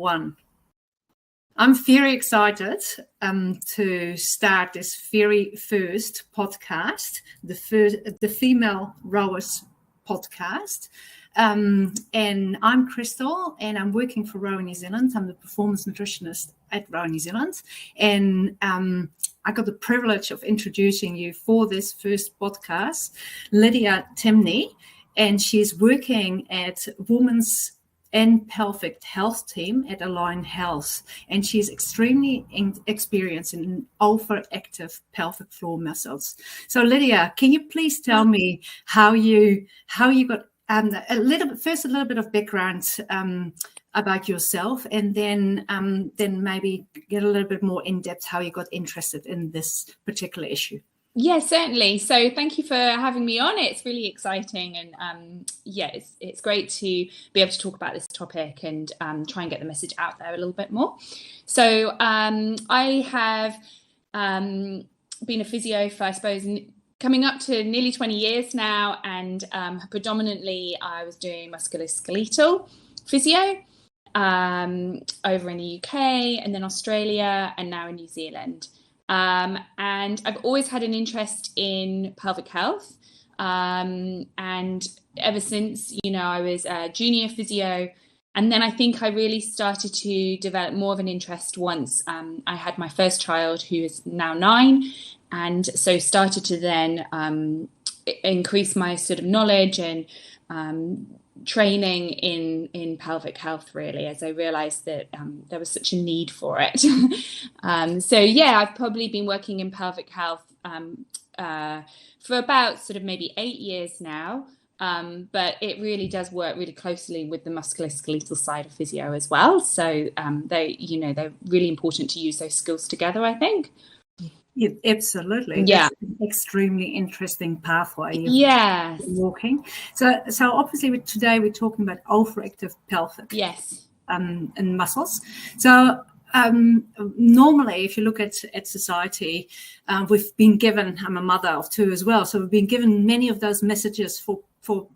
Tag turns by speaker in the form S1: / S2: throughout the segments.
S1: one. I'm very excited to start this very first podcast, the Female Rowers podcast. And I'm Christel, and I'm working for Rower New Zealand. I'm the Performance Nutritionist at Rower New Zealand. And I got the privilege of introducing you for this first podcast, Lydia McTamney, and she's working at Women's and Pelvic Health team at Align Health, and she's extremely experienced in overactive pelvic floor muscles. So, Lydia, can you please tell me how you got a little bit of background about yourself, and then maybe get a little bit more in depth how you got interested in this particular issue.
S2: Yeah, certainly. So thank you for having me on. It's really exciting, and it's great to be able to talk about this topic and try and get the message out there a little bit more. So I have been a physio for, I suppose, coming up to nearly 20 years now, and predominantly I was doing musculoskeletal physio over in the UK, and then Australia, and now in New Zealand. And I've always had an interest in pelvic health. And ever since, I was a junior physio. And then I think I really started to develop more of an interest once I had my first child, who is now 9. And so started to then increase my sort of knowledge and training in pelvic health, really, as I realized that there was such a need for it. I've probably been working in pelvic health for about sort of maybe 8 years now, but it really does work really closely with the musculoskeletal side of physio as well. So they're really important to use those skills together, I think.
S1: Yeah, absolutely.
S2: Yeah.
S1: That's an extremely interesting pathway.
S2: Yes.
S1: Walking. So obviously today we're talking about overactive pelvic.
S2: Yes.
S1: And muscles. So normally, if you look at society, we've been given, I'm a mother of 2 as well, so we've been given many of those messages for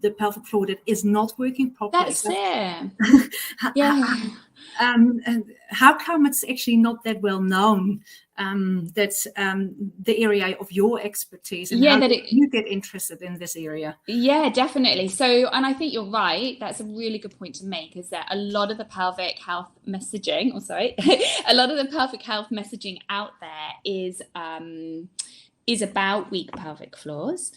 S1: the pelvic floor that is not working properly.
S2: That's it. Yeah.
S1: And how come it's actually not that well known? That's the area of your expertise, and how did you get interested in this area?
S2: Yeah, definitely. So, and I think you're right. That's a really good point to make, is that a lot of the pelvic health messaging, a lot of the pelvic health messaging out there is about weak pelvic floors,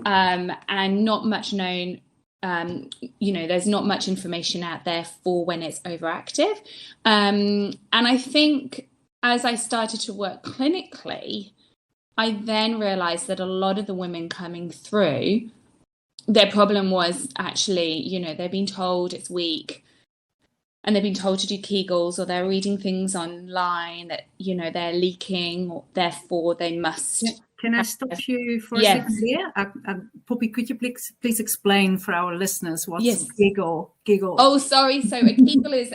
S2: and not much known. There's not much information out there for when it's overactive. And I think as I started to work clinically, I then realized that a lot of the women coming through, their problem was actually, they've been told it's weak, and they've been told to do Kegels, or they're reading things online that, they're leaking, or therefore they must.
S1: Yeah. Can I stop you for a second here? Poppy, could you please explain for our listeners what's Kegel?
S2: Oh, sorry. So a Kegel is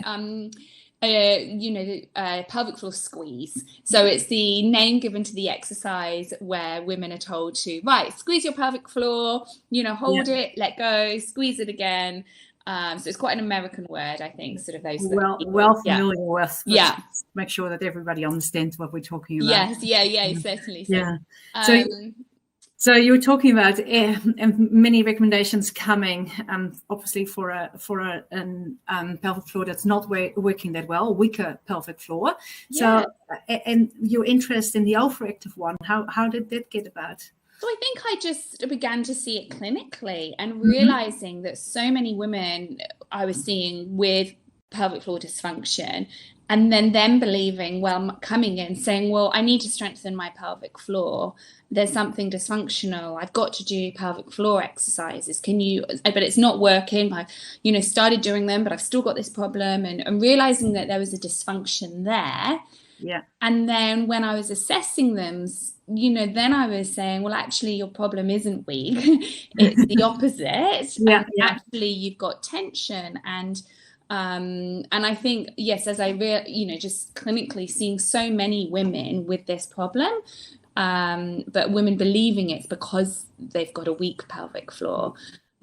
S2: pelvic floor squeeze. So it's the name given to the exercise where women are told to, squeeze your pelvic floor, hold it, let go, squeeze it again. So it's quite an American word, I think, sort of those.
S1: Well familiar with. Yeah. Make sure that everybody understands what we're talking about.
S2: Yes, certainly.
S1: Yeah. So you were talking about many recommendations coming, obviously for a pelvic floor that's not working that well, weaker pelvic floor.
S2: Yeah.
S1: So, and your interest in the overactive one, how did that get about?
S2: So I think I just began to see it clinically, and realizing that so many women I was seeing with pelvic floor dysfunction, and then them believing, coming in saying, I need to strengthen my pelvic floor. There's something dysfunctional. I've got to do pelvic floor exercises. But it's not working. I've, started doing them, but I've still got this problem, and realizing that there was a dysfunction there.
S1: Yeah.
S2: And then when I was assessing them, then I was saying, actually your problem isn't weak. It's the opposite. Actually you've got tension. And I think, yes, as I just clinically seeing so many women with this problem, but women believing it's because they've got a weak pelvic floor,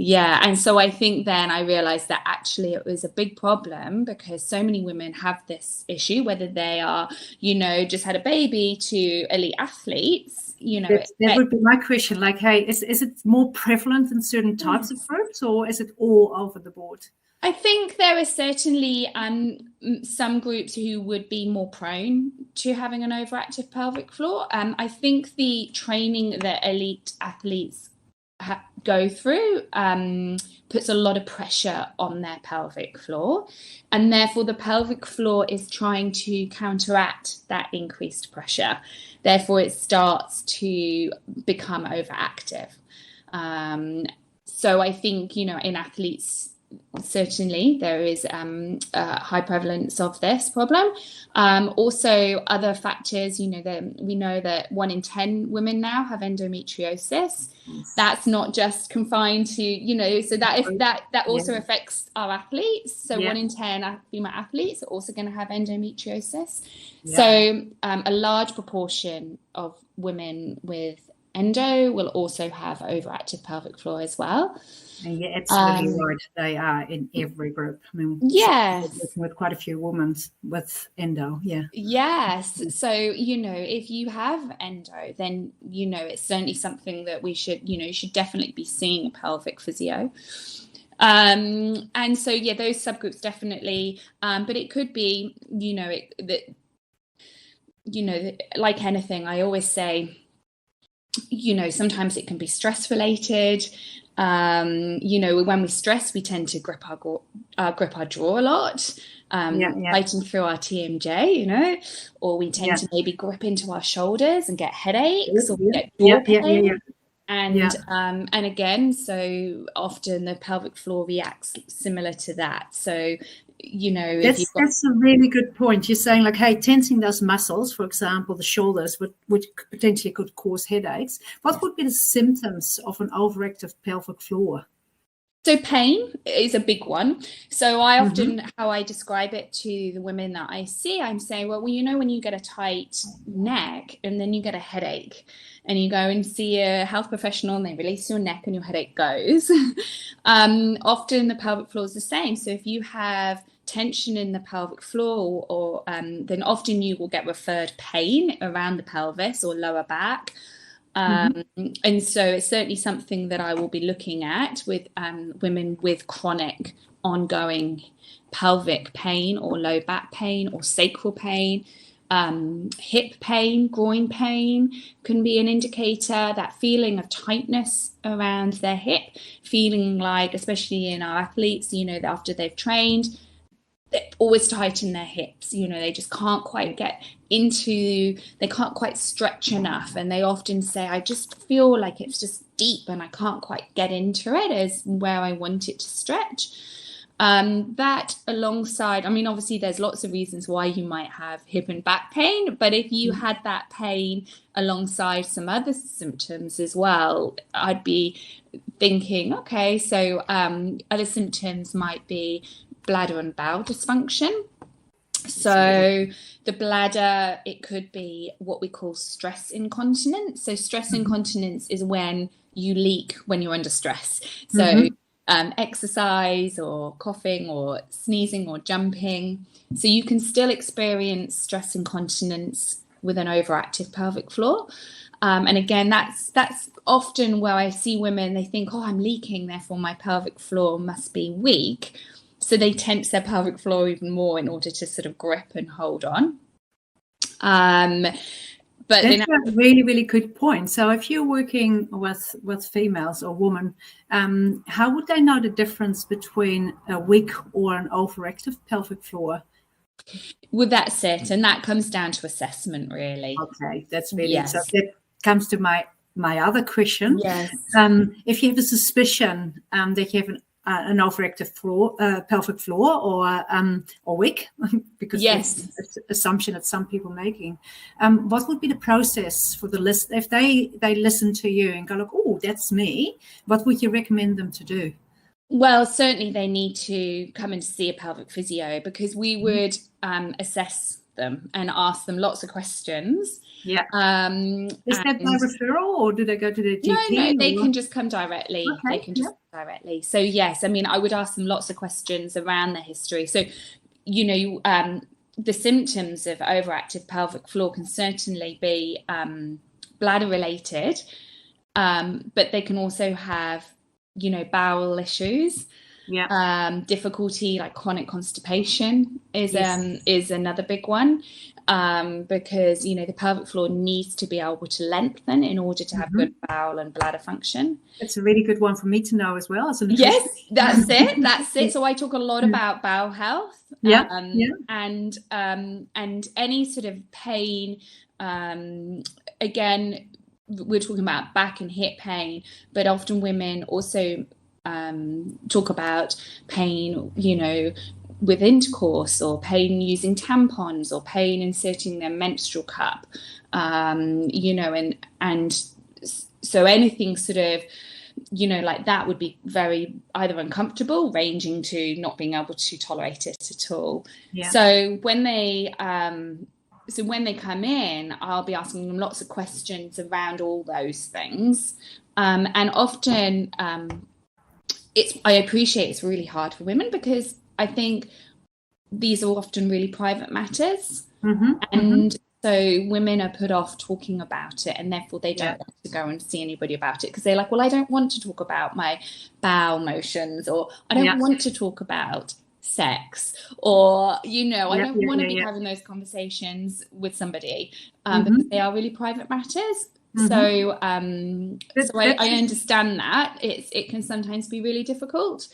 S2: Yeah. And so I think then I realized that actually it was a big problem, because so many women have this issue, whether they are, just had a baby to elite athletes,
S1: That would be my question. Like, hey, is it more prevalent in certain types of groups, or is it all over the board?
S2: I think there are certainly some groups who would be more prone to having an overactive pelvic floor. I think the training that elite athletes go through puts a lot of pressure on their pelvic floor, and therefore the pelvic floor is trying to counteract that increased pressure. Therefore, it starts to become overactive. So I think, in athletes, certainly there is a high prevalence of this problem. Also, other factors, we know that 1 in 10 women now have endometriosis. That's not just confined to, so that also affects our athletes. So 1 in 10 female athletes are also going to have endometriosis. So a large proportion of women with endo will also have overactive pelvic floor as well.
S1: Yeah, absolutely right. They are in every group. I mean, with quite a few women with endo. Yeah.
S2: Yes. So, if you have endo, then, it's certainly something that we should, you should definitely be seeing a pelvic physio. And so, those subgroups definitely, but it could be, like anything, I always say, sometimes it can be stress related. When we stress, we tend to grip our jaw a lot, fighting through our TMJ, or we tend to maybe grip into our shoulders and get headaches or get jaw pain. And again, so often the pelvic floor reacts similar to that. So,
S1: that's a really good point. You're saying, like, hey, tensing those muscles, for example, the shoulders, which potentially could cause headaches. What would be the symptoms of an overactive pelvic floor?
S2: So pain is a big one. So I often, how I describe it to the women that I see, I'm saying, well, when you get a tight neck and then you get a headache and you go and see a health professional and they release your neck and your headache goes, often the pelvic floor is the same. So if you have tension in the pelvic floor, or then often you will get referred pain around the pelvis or lower back. And so it's certainly something that I will be looking at with women with chronic ongoing pelvic pain or low back pain or sacral pain. Hip pain, groin pain can be an indicator. That feeling of tightness around their hip, feeling like, especially in our athletes, that after they've trained, they always tighten their hips. They just can't quite they can't quite stretch enough. And they often say, I just feel like it's just deep and I can't quite get into it as where I want it to stretch. That alongside, obviously there's lots of reasons why you might have hip and back pain, but if you had that pain alongside some other symptoms as well, I'd be thinking, okay, so other symptoms might be bladder and bowel dysfunction. So the bladder, it could be what we call stress incontinence. So stress incontinence is when you leak when you're under stress. So exercise or coughing or sneezing or jumping. So you can still experience stress incontinence with an overactive pelvic floor. And again, that's often where I see women, they think, oh, I'm leaking, therefore my pelvic floor must be weak. So they tense their pelvic floor even more in order to sort of grip and hold on. But
S1: that's a really, really good point. So if you're working with females or women, how would they know the difference between a weak or an overactive pelvic floor?
S2: Well, that's it. And that comes down to assessment, really.
S1: Okay, that's really, so that comes to my other question.
S2: Yes.
S1: If you have a suspicion that you have an overactive pelvic floor or weak, because that's an assumption that some people are making. What would be the process for the list if they listen to you and go like, oh, that's me? What would you recommend them to do?
S2: Well, certainly they need to come and see a pelvic physio, because we would assess them and ask them lots of questions.
S1: Yeah. Is that by referral, or do they go to the GP?
S2: No, they can just come directly.
S1: Okay.
S2: They can just directly. So yes, I mean, I would ask them lots of questions around their history. So, the symptoms of overactive pelvic floor can certainly be bladder related, but they can also have, bowel issues. Difficulty like chronic constipation is another big one, because the pelvic floor needs to be able to lengthen in order to have good bowel and bladder function.
S1: That's a really good one for me to know as well.
S2: Yes, that's it. So I talk a lot about bowel health, and any sort of pain. Again, we're talking about back and hip pain, but often women also talk about pain, with intercourse, or pain using tampons, or pain inserting their menstrual cup, and so anything sort of, like that would be very either uncomfortable, ranging to not being able to tolerate it at all. So when they come in, I'll be asking them lots of questions around all those things, and often I appreciate it's really hard for women, because I think these are often really private matters, and so women are put off talking about it, and therefore they don't want to go and see anybody about it, because they're like, well, I don't want to talk about my bowel motions, or I don't want to talk about sex, or I don't want to be having those conversations with somebody, because they are really private matters. So I understand that it can sometimes be really difficult.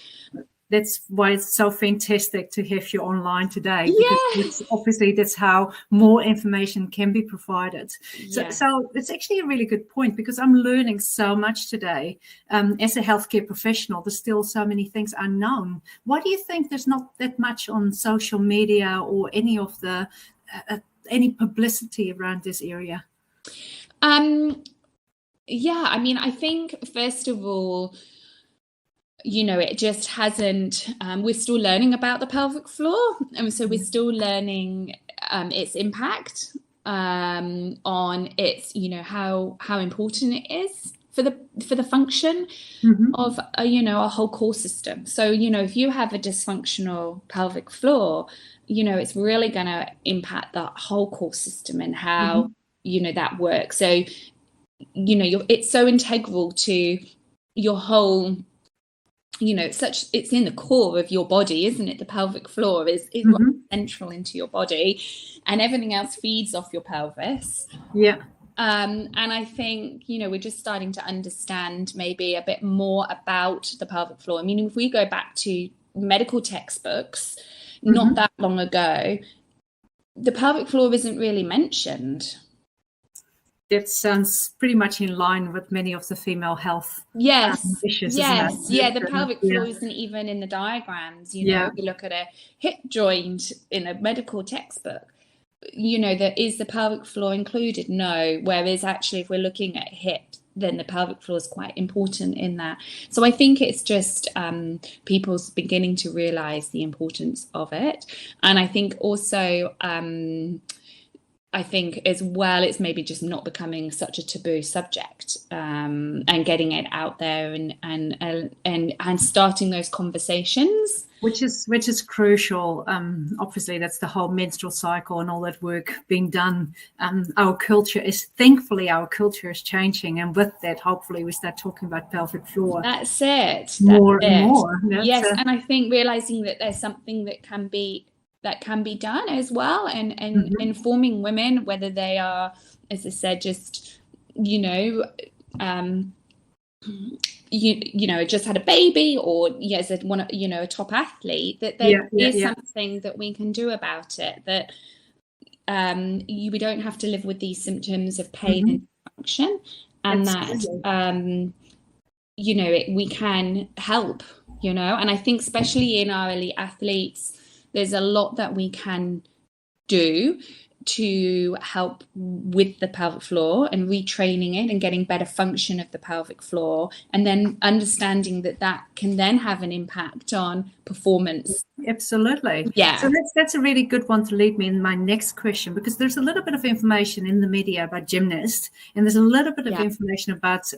S1: That's why it's so fantastic to have you online today, because obviously that's how more information can be provided. So it's actually a really good point, because I'm learning so much today. As a healthcare professional, there's still so many things unknown. Why do you think there's not that much on social media or any of the any publicity around this area?
S2: I mean, I think first of all, it just hasn't, we're still learning about the pelvic floor. And so we're still learning its impact on its, how important it is for the function of, a whole core system. So, if you have a dysfunctional pelvic floor, it's really going to impact the whole core system and how, that works. So, it's so integral to your whole, it's in the core of your body, isn't it? The pelvic floor is right central into your body, and everything else feeds off your pelvis. And I think, we're just starting to understand maybe a bit more about the pelvic floor. I mean, if we go back to medical textbooks, not that long ago, the pelvic floor isn't really mentioned.
S1: That sounds pretty much in line with many of the female health issues.
S2: The pelvic floor isn't even in the diagrams. If you look at a hip joint in a medical textbook, is the pelvic floor included? No. Whereas actually, if we're looking at hip, then the pelvic floor is quite important in that. So I think it's just people's beginning to realize the importance of it. And I think also, I think as well, it's maybe just not becoming such a taboo subject, and getting it out there and starting those conversations, which is crucial. Obviously, that's the whole menstrual cycle and all that work being done. Our culture is changing, and with that, hopefully, we start talking about pelvic floor. That's it. More and more. And I think realizing that there's something that can be done as well, and informing women, whether they are, as I said, just just had a baby, or a top athlete, that there is something that we can do about it, that we don't have to live with these symptoms of pain and dysfunction, and that we can help, and I think especially in our elite athletes, there's a lot that we can do to help with the pelvic floor and retraining it and getting better function of the pelvic floor, and then understanding that can then have an impact on performance.
S1: Absolutely.
S2: Yeah.
S1: So that's a really good one to lead me in my next question, because there's a little bit of information in the media about gymnasts, and there's a little bit of information about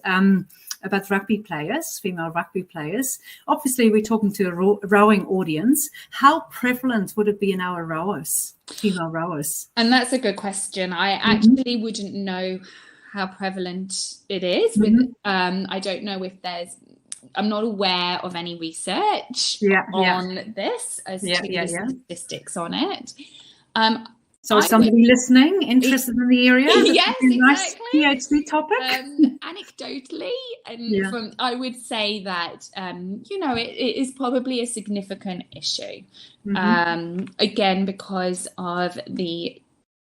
S1: rugby players, female rugby players. Obviously, we're talking to a rowing audience. How prevalent would it be in our rowers, female rowers?
S2: And that's a good question. I actually wouldn't know how prevalent it is. I don't know if I'm not aware of any research on this as to the statistics on it.
S1: So somebody listening interested in the area?
S2: Yes, exactly.
S1: Nice PhD topic.
S2: Anecdotally, and I would say that it is probably a significant issue. Again, because of the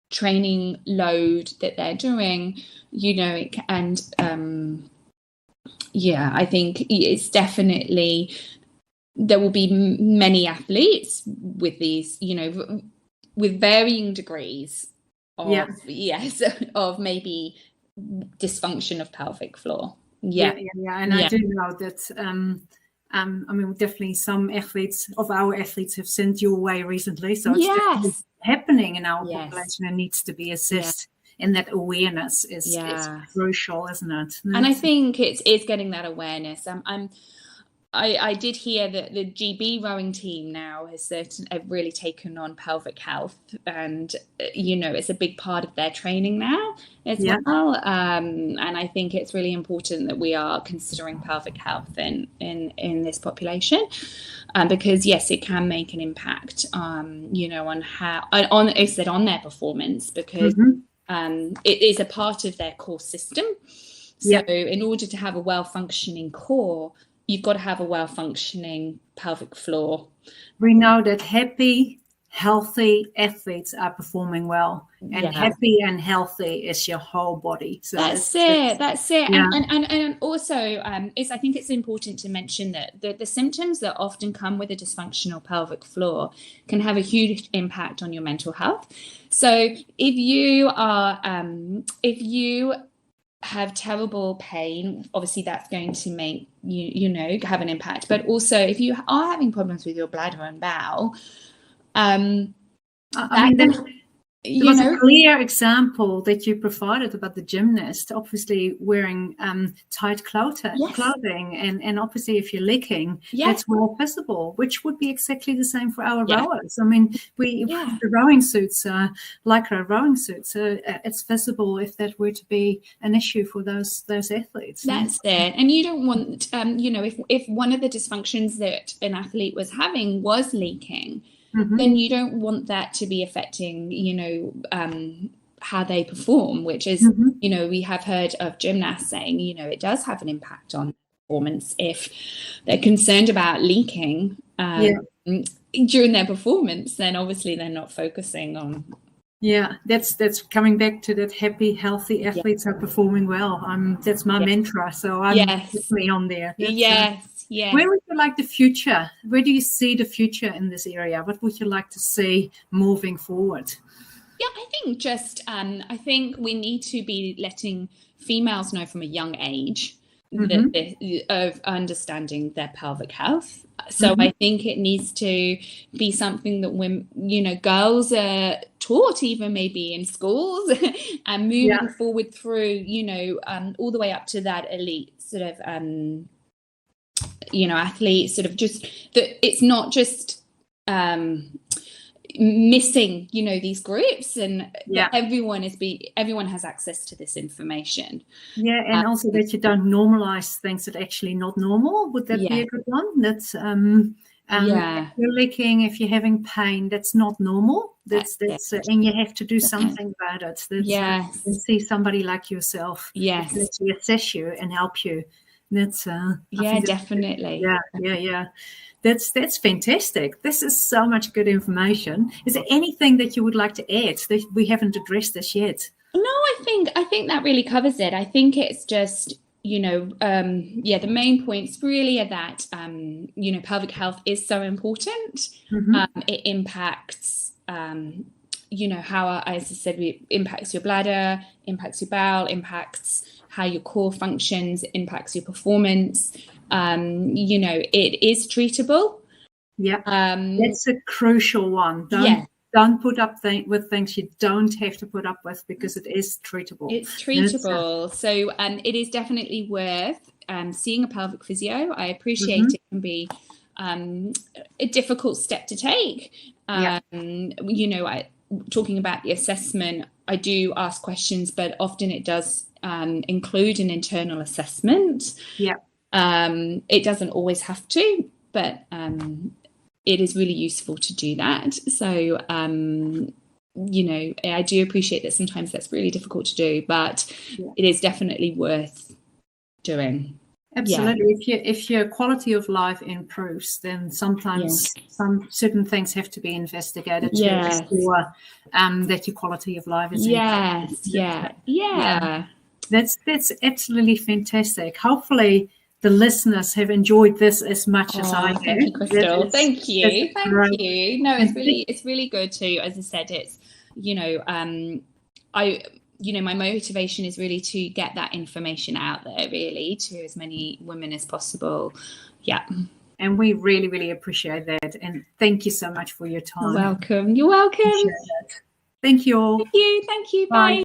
S2: training load that they're doing, I think it's definitely, there will be many athletes with these, with varying degrees of maybe dysfunction of pelvic floor.
S1: And I do know that definitely some of our athletes have sent you away recently, so it's happening in our population and needs to be assessed. And that awareness is crucial, isn't it?
S2: And I think it's getting that awareness. I did hear that the GB rowing team now has really taken on pelvic health, and it's a big part of their training now as well. And I think it's really important that we are considering pelvic health in this population, because yes, it can make an impact, on their performance, because it is a part of their core system. So in order to have a well-functioning core, you've got to have a well-functioning pelvic floor.
S1: We know that happy, healthy athletes are performing well, and happy and healthy is your whole body. So
S2: that's it. Yeah. And also, I think it's important to mention that the symptoms that often come with a dysfunctional pelvic floor can have a huge impact on your mental health. So if you have terrible pain, obviously that's going to make you have an impact. But also, if you are having problems with your bladder and bowel,
S1: there was a clear example that you provided about the gymnast, obviously wearing tight clothing, and obviously if you're leaking, that's well visible, which would be exactly the same for our rowers. I mean, the rowing suits, lycra rowing suits, it's visible if that were to be an issue for those athletes.
S2: That's it. And you don't want, if one of the dysfunctions that an athlete was having was leaking, then you don't want that to be affecting, how they perform, which is, we have heard of gymnasts saying, it does have an impact on performance if they're concerned about leaking during their performance, then obviously they're not focusing on.
S1: Yeah, that's coming back to that happy, healthy athletes are performing well. That's my mantra, so I'm definitely on there. Where would you like the future? Where do you see the future in this area? What would you like to see moving forward?
S2: Yeah, I think I think we need to be letting females know from a young age of understanding their pelvic health. So I think it needs to be something that when girls are taught, even maybe in schools, and moving forward through all the way up to that elite sort of athletes, sort of just that it's not just missing these groups, and everyone has access to this information,
S1: and also that you don't normalize things that are actually not normal. Would that be a good one? That's if you're leaking, if you're having pain, that's not normal. That's and you have to do something about it. And see somebody like yourself to actually assess you and help you. That's
S2: definitely.
S1: That's fantastic. This is so much good information. Is there anything that you would like to add that we haven't addressed this yet?
S2: No, I think that really covers it. I think it's just the main points really are that pelvic health is so important. It impacts how, as I said, it impacts your bladder, impacts your bowel, impacts how your core functions, impacts your performance. It is treatable.
S1: Yeah, that's a crucial one. Don't put up with things you don't have to put up with, because it is treatable.
S2: It's treatable. So it is definitely worth seeing a pelvic physio. I appreciate it can be a difficult step to take. Talking about the assessment, I do ask questions, but often it does include an internal assessment.
S1: Yeah.
S2: It doesn't always have to, but it is really useful to do that. So, I do appreciate that sometimes that's really difficult to do, but it is definitely worth doing.
S1: Absolutely. If your quality of life improves, then sometimes some certain things have to be investigated to ensure that your quality of life is improved. That's absolutely fantastic. Hopefully the listeners have enjoyed this as much as I have.
S2: Thank you, Christel. Thank you. No, it's really good too. As I said, it's my motivation is really to get that information out there, really, to as many women as possible. Yeah.
S1: And we really, really appreciate that. And thank you so much for your time.
S2: You're welcome. You're welcome.
S1: Thank you all.
S2: Thank you. Bye.